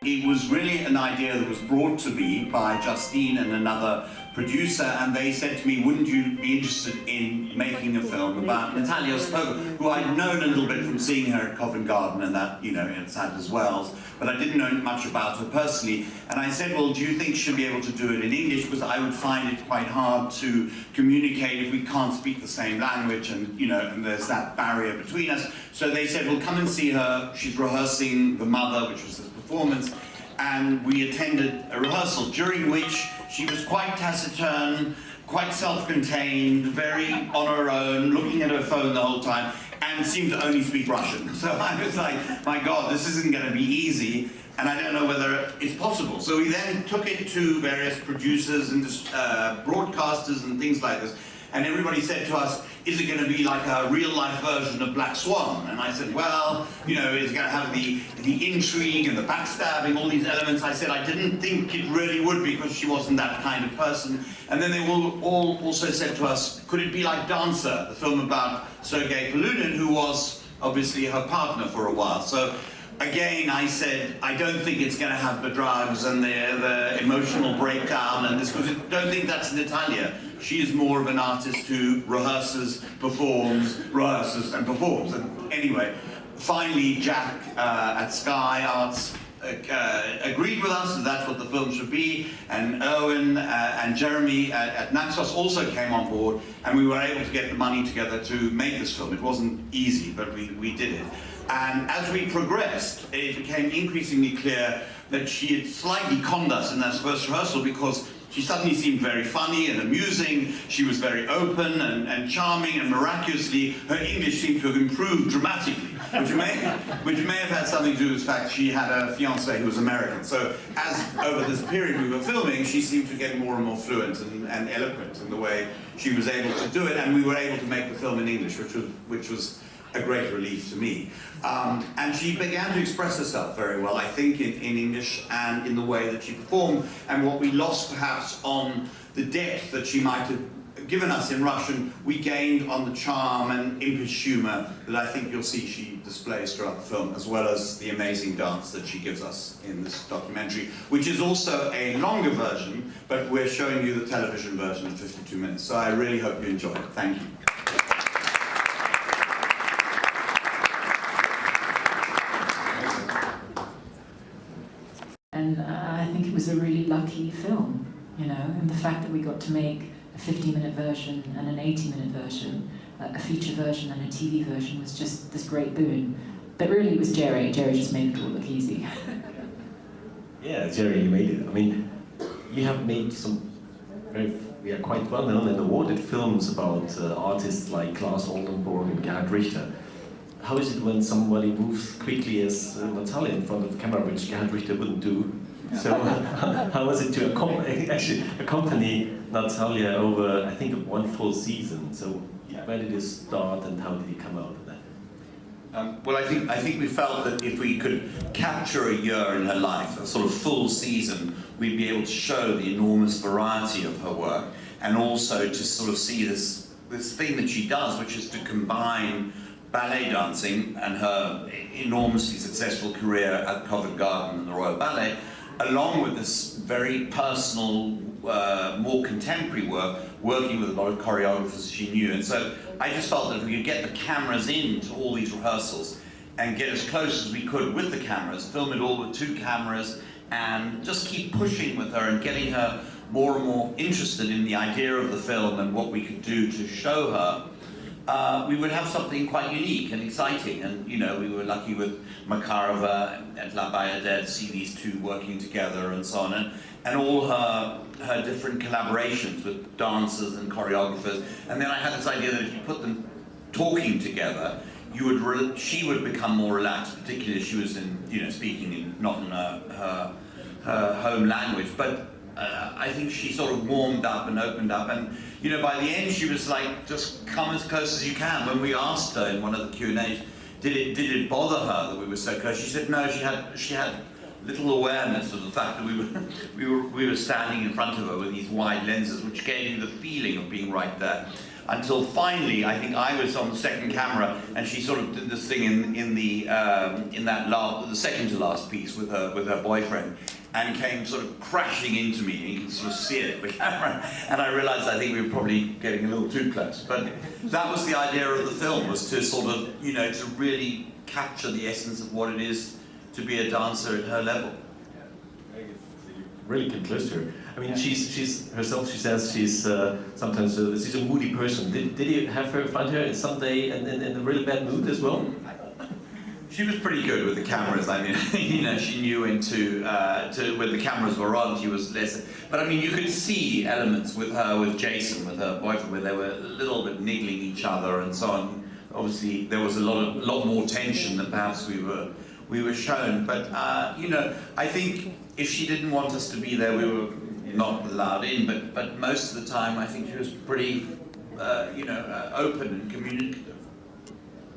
it was really an idea that was brought to me by Justine and another producer, and they said to me, wouldn't you be interested in making a film about Natalia Spogo, who I'd known a little bit from seeing her at Covent Garden and that, you know, in Sadler's Wells, but I didn't know much about her personally. And I said, well, do you think she'll be able to do it in English? Because I would find it quite hard to communicate if we can't speak the same language, and, you know, and there's that barrier between us. So they said, well, come and see her. She's rehearsing The Mother, which was this performance. And we attended a rehearsal during which she was quite taciturn, quite self-contained, very on her own, looking at her phone the whole time, and seemed to only speak Russian. So I was like, my God, this isn't going to be easy, and I don't know whether it's possible. So we then took it to various producers and broadcasters and things like this, and everybody said to us, is it going to be like a real-life version of Black Swan? And I said, well, you know, it's going to have the intrigue and the backstabbing, all these elements. I said I didn't think it really would, because she wasn't that kind of person. And then they all also said to us, could it be like Dancer, the film about Sergei Polunin, who was obviously her partner for a while. So again, I said, I don't think it's going to have the drugs and the emotional breakdown and this, because I don't think that's Natalia. She is more of an artist who rehearses, performs, rehearses and performs. And anyway, finally Jack at Sky Arts agreed with us that that's what the film should be, and Erwin and Jeremy at Naxos also came on board, and we were able to get the money together to make this film. It wasn't easy, but we did it. And as we progressed, it became increasingly clear that she had slightly conned us in that first rehearsal, because she suddenly seemed very funny and amusing. She was very open and charming, and miraculously her English seemed to have improved dramatically, which may have had something to do with the fact she had a fiancé who was American. So as over this period we were filming, she seemed to get more and more fluent and eloquent in the way she was able to do it, and we were able to make the film in English, which was a great relief to me. And she began to express herself very well, I think, in English and in the way that she performed. And what we lost perhaps on the depth that she might have given us in Russian, we gained on the charm and impish humor that I think you'll see she displays throughout the film, as well as the amazing dance that she gives us in this documentary, which is also a longer version, but we're showing you the television version of 52 minutes. So I really hope you enjoy it. Thank you. And I think it was a really lucky film, you know, and the fact that we got to make a 50-minute version and an 80-minute version, a feature version and a TV version, was just this great boon. But really it was Jerry. Jerry just made it all look easy. Yeah, Jerry, you made it. I mean, you have made some quite well-known and awarded films about artists like Claes Oldenburg and Gerhard Richter. How is it when somebody moves quickly as Natalia in front of the camera, which Gerhard Richter wouldn't do? So how was it to actually accompany Natalia over, I think, one full season? So where did it start and how did he come out of that? Well, I think we felt that if we could capture a year in her life, a sort of full season, we'd be able to show the enormous variety of her work, and also to sort of see this thing that she does, which is to combine ballet dancing and her enormously successful career at Covent Garden and the Royal Ballet, along with this very personal, more contemporary work, working with a lot of choreographers she knew. And so I just felt that if we could get the cameras into all these rehearsals and get as close as we could with the cameras, film it all with 2 cameras, and just keep pushing with her and getting her more and more interested in the idea of the film and what we could do to show her, we would have something quite unique and exciting. And, you know, we were lucky with Makarova and La Bayadère to see these 2 working together and so on, and all her different collaborations with dancers and choreographers. And then I had this idea that if you put them talking together, she would become more relaxed, particularly if she was speaking not in her home language. But I think she sort of warmed up and opened up, and you know, by the end she was like, just come as close as you can. When we asked her in one of the Q&As, did it bother her that we were so close, she said no, she had little awareness of the fact that we were standing in front of her with these wide lenses, which gave you the feeling of being right there. until finally, I think I was on the second camera, and she sort of did this thing in the second to last piece with her boyfriend, and came sort of crashing into me, and you can sort of see it, the camera, and I realized I think we were probably getting a little too close. But that was the idea of the film, was to sort of, you know, to really capture the essence of what it is to be a dancer at her level. Really came close to her. I mean, she's herself. She says she's sometimes she's a moody person. Did you find her someday in a really bad mood as well? She was pretty good with the cameras. I mean, you know, she knew when when the cameras were on, she was less. But I mean, you could see elements with her, with Jason, with her boyfriend, where they were a little bit niggling each other and so on. Obviously, there was a lot more tension than perhaps we were shown. But you know, I think if she didn't want us to be there, we were not allowed in. But most of the time, I think she was pretty, you know, open and communicative.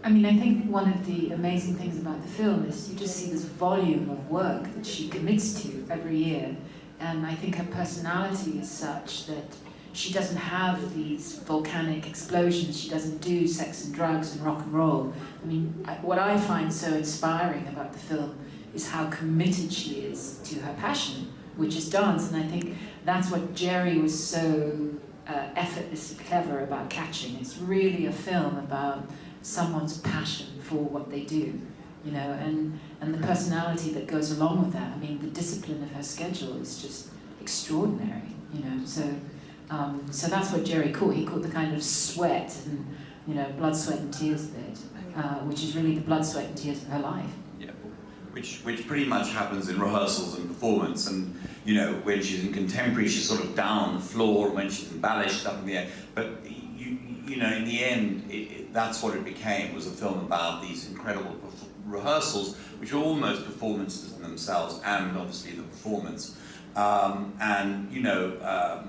I mean, I think one of the amazing things about the film is you just see this volume of work that she commits to every year. And I think her personality is such that she doesn't have these volcanic explosions. She doesn't do sex and drugs and rock and roll. I mean, what I find so inspiring about the film is how committed she is to her passion, which is dance. And I think that's what Jerry was so effortlessly clever about catching. It's really a film about someone's passion for what they do, you know, and the personality that goes along with that. I mean, the discipline of her schedule is just extraordinary, you know. So that's what Jerry caught. He caught the kind of sweat and, you know, blood, sweat and tears of it, which is really the blood, sweat and tears of her life. Yeah, which pretty much happens in rehearsals and performance. And you know, when she's in contemporary, she's sort of down on the floor. When she's in ballet, she's up in the air. But you know, in the end, that's what it became, was a film about these incredible rehearsals, which were almost performances in themselves, and obviously the performance. And you know,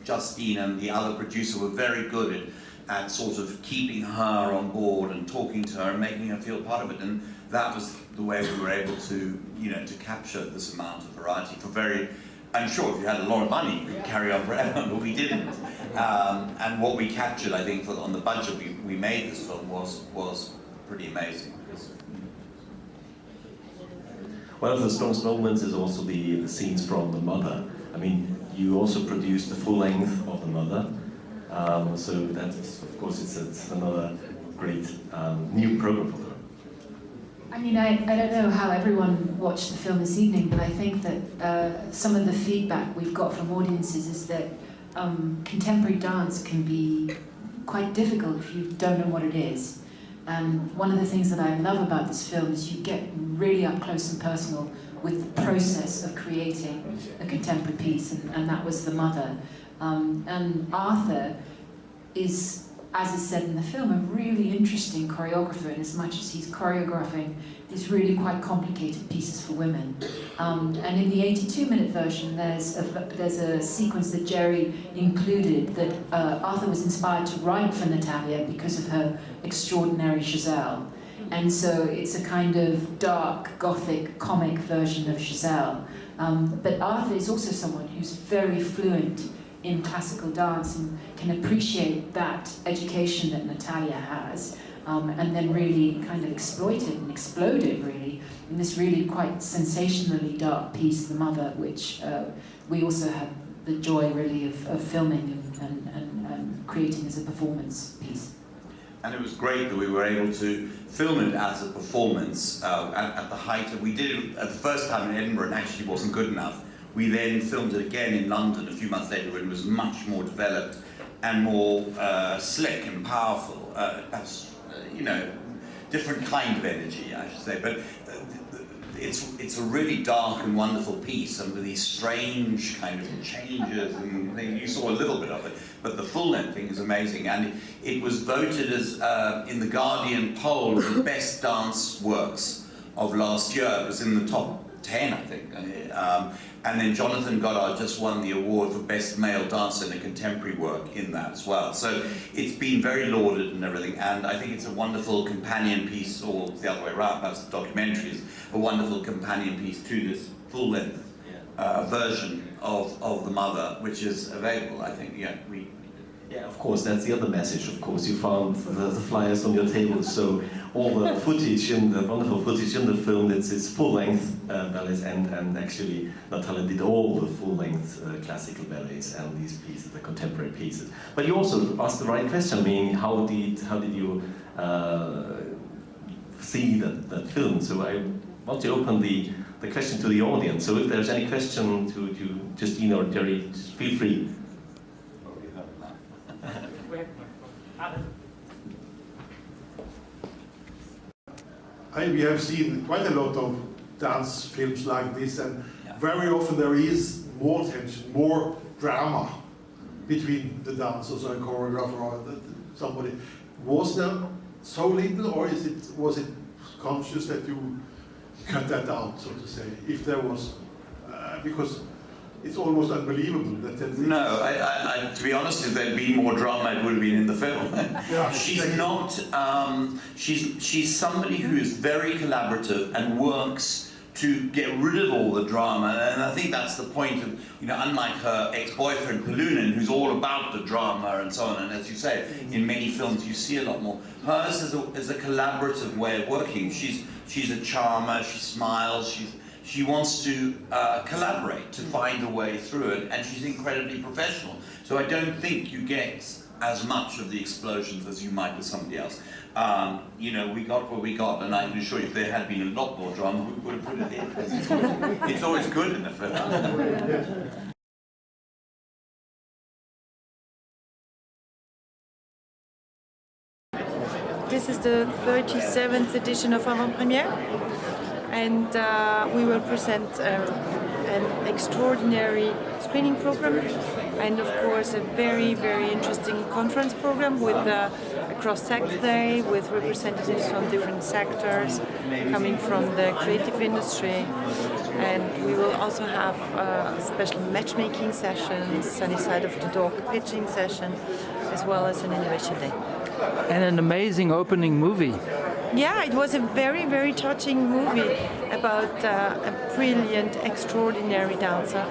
Justine and the other producer were very good at sort of keeping her on board and talking to her and making her feel part of it. And that was the way we were able to, you know, to capture this amount of variety for very. I'm sure if you had a lot of money, you could carry on forever, but we didn't. And what we captured, I think, on the budget we made this film was pretty amazing. One of the strongest moments is also the scenes from The Mother. I mean, you also produced the full length of The Mother, so that's, of course, it's another great new program for her. I mean, I don't know how everyone watched the film this evening, but I think that some of the feedback we've got from audiences is that contemporary dance can be quite difficult if you don't know what it is. And one of the things that I love about this film is you get really up close and personal with the process of creating a contemporary piece, and that was The Mother. And Arthur is, as is said in the film, a really interesting choreographer in as much as he's choreographing these really quite complicated pieces for women. And in the 82-minute version, there's a sequence that Jerry included that Arthur was inspired to write for Natalia because of her extraordinary Giselle. And so it's a kind of dark, gothic, comic version of Giselle. But Arthur is also someone who's very fluent in classical dance and can appreciate that education that Natalia has, and then really kind of exploit it and explode it really in this really quite sensationally dark piece, The Mother, which we also had the joy really of filming and creating as a performance piece. And it was great that we were able to film it as a performance at the height. And we did it at the first time in Edinburgh, and actually wasn't good enough. We then filmed it again in London a few months later when it was much more developed and more slick and powerful. Perhaps, you know, different kind of energy, I should say. But it's a really dark and wonderful piece, and with these strange kind of changes, and you saw a little bit of it. But the full-length thing is amazing, and it was voted as in the Guardian poll of the best dance works of last year. It was in the top 10, I think. And then Jonathan Goddard just won the award for Best Male Dancer in a Contemporary Work in that as well. So it's been very lauded and everything, and I think it's a wonderful companion piece, or the other way around, perhaps the documentary is a wonderful companion piece to this full length. version of the mother, which is available. I think. Yeah, of course, that's the other message. Of course, you found the flyers on your table, so all the footage, the wonderful footage in the film, it's full-length ballets, and actually Natalia did all the full-length classical ballets and these pieces, the contemporary pieces. But you also asked the right question. I mean, how did you see that film? So I want to open the question to the audience. So if there's any question to Justine or Jerry, feel free. We have seen quite a lot of dance films like this, and very often there is more tension, more drama between the dancers and choreographer or somebody. Was there so little, or was it conscious that you cut that out, so to say? If there was, because it's almost unbelievable that. No, I, to be honest, if there'd been more drama, it would have been in the film. Yeah, She's not. She's somebody who is very collaborative and works to get rid of all the drama, and I think that's the point of, unlike her ex-boyfriend Polunin, who's all about the drama and so on. And as you say, in many films you see a lot more. Hers is a collaborative way of working. She's a charmer. She smiles. She wants to collaborate to find a way through it, and she's incredibly professional. So I don't think you get as much of the explosions as you might with somebody else. We got what we got, and I can assure you if there had been a lot more drama, we would have put it in, because it's always good in a film. This is the 37th edition of Avant Premiere, and we will present an extraordinary screening program, and of course a very, very interesting conference program with a cross-sector day with representatives from different sectors coming from the creative industry. And we will also have special matchmaking sessions, Sunny Side of the Dog pitching session, as well as an innovation day. And an amazing opening movie. Yeah, it was a very, very touching movie about a brilliant, extraordinary dancer.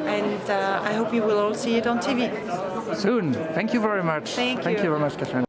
And I hope you will all see it on TV. Soon. Thank you very much. Thank you. Thank you very much, Katrina.